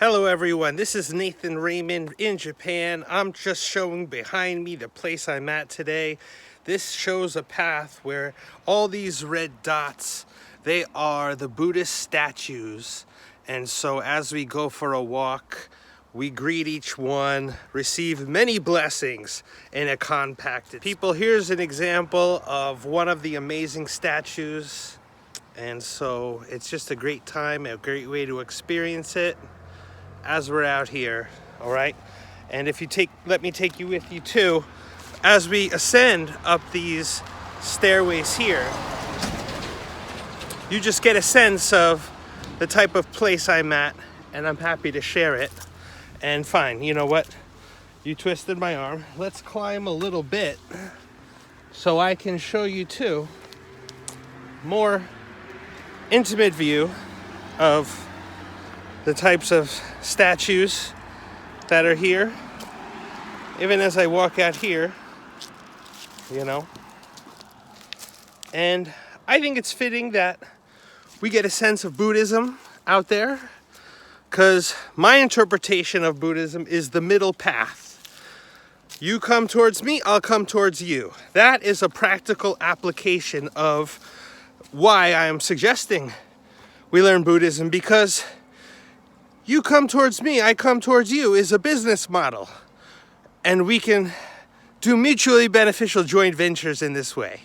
Hello everyone, this is Nathan Raymond in Japan. I'm just showing behind me the place I'm at today. This shows a path where all these red dots, they are the Buddhist statues. And so as we go for a walk, we greet each one, receive many blessings in a compacted. People, here's an example of one of the amazing statues. And so it's just a great time, a great way to experience it as we're out here, all right? And if you let me take you with you too, as we ascend up these stairways here, you just get a sense of the type of place I'm at, and I'm happy to share it. And fine, you know what? You twisted my arm. Let's climb a little bit so I can show you too more intimate view of the types of statues that are here. Even as I walk out here, you know. And I think it's fitting that we get a sense of Buddhism out there, because my interpretation of Buddhism is the middle path. You come towards me, I'll come towards you. That is a practical application of why I am suggesting we learn Buddhism, because you come towards me, I come towards you is a business model. And we can do mutually beneficial joint ventures in this way.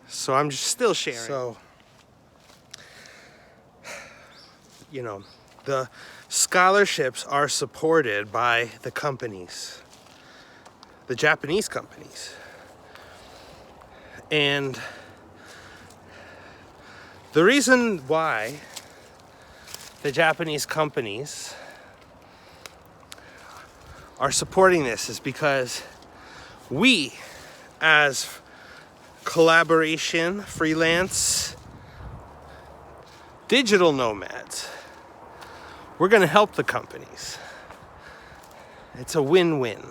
So I'm just still sharing. So, you know, the scholarships are supported by the companies, the Japanese companies. And the reason why the Japanese companies are supporting this is because we, as collaboration, freelance, digital nomads, we're going to help the companies. It's a win-win.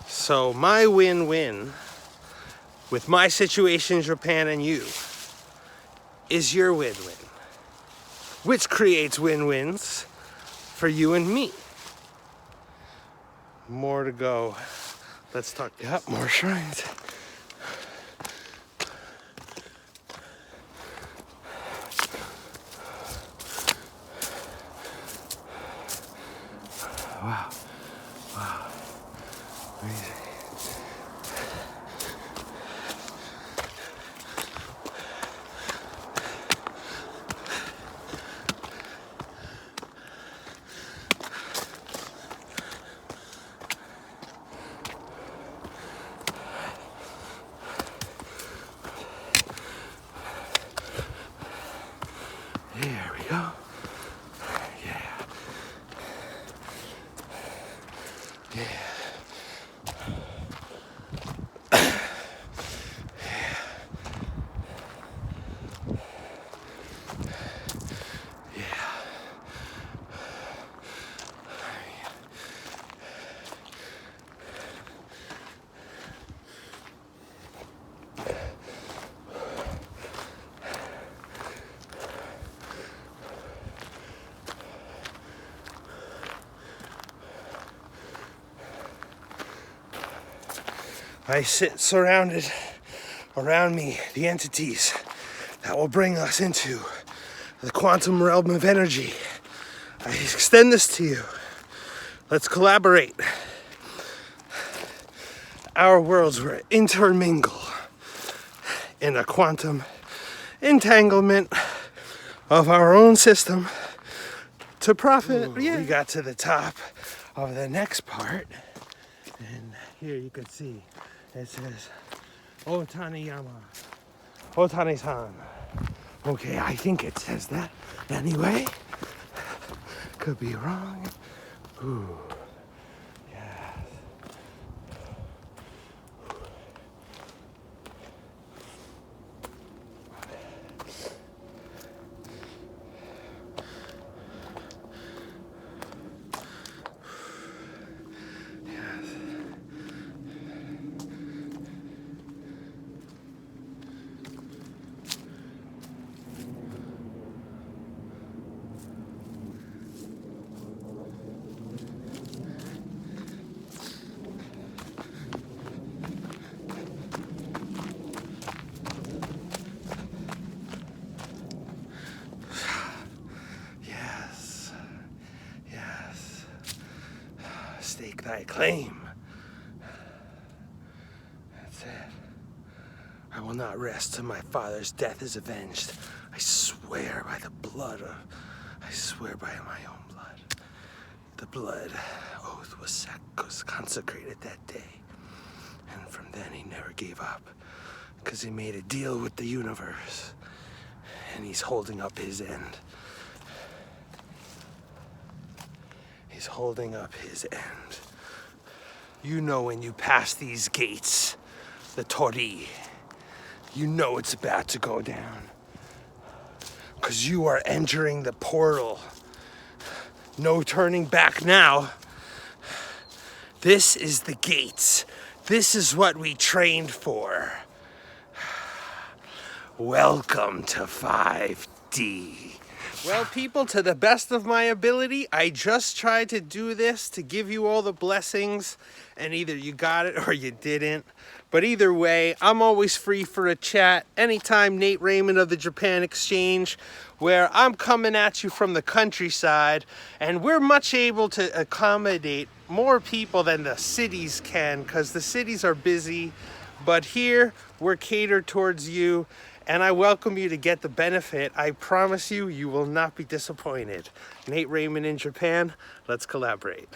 So my win-win with my situation in Japan and you is your win-win, which creates win-wins for you and me. More to go. Let's talk. Yep, more shrines. Wow. Wow. Amazing. There we go. Yeah. Yeah. I sit surrounded around me, the entities that will bring us into the quantum realm of energy. I extend this to you. Let's collaborate. Our worlds will intermingle in a quantum entanglement of our own system to profit. Ooh, yeah. We got to the top of the next part, and here you can see it says Otaniyama, Otani-san. Okay, I think it says that anyway. Could be wrong. Ooh, yes. stake thy claim. That's it. I will not rest till my father's death is avenged. I swear by the blood of... I swear by my own blood. The blood oath was consecrated that day. And from then he never gave up. Because he made a deal with the universe. And he's holding up his end. He's holding up his end. You know when you pass these gates, the Tori, you know it's about to go down. Because you are entering the portal. No turning back now. This is the gates. This is what we trained for. Welcome to 5D. Well, people, to the best of my ability, I just tried to do this to give you all the blessings, and either you got it or you didn't. But either way, I'm always free for a chat anytime. Nate Raymond of the Japan Exchange, where I'm coming at you from the countryside, and we're much able to accommodate more people than the cities can, because the cities are busy. But here, we're catered towards you, and I welcome you to get the benefit. I promise you, you will not be disappointed. Nate Raymond in Japan, let's collaborate.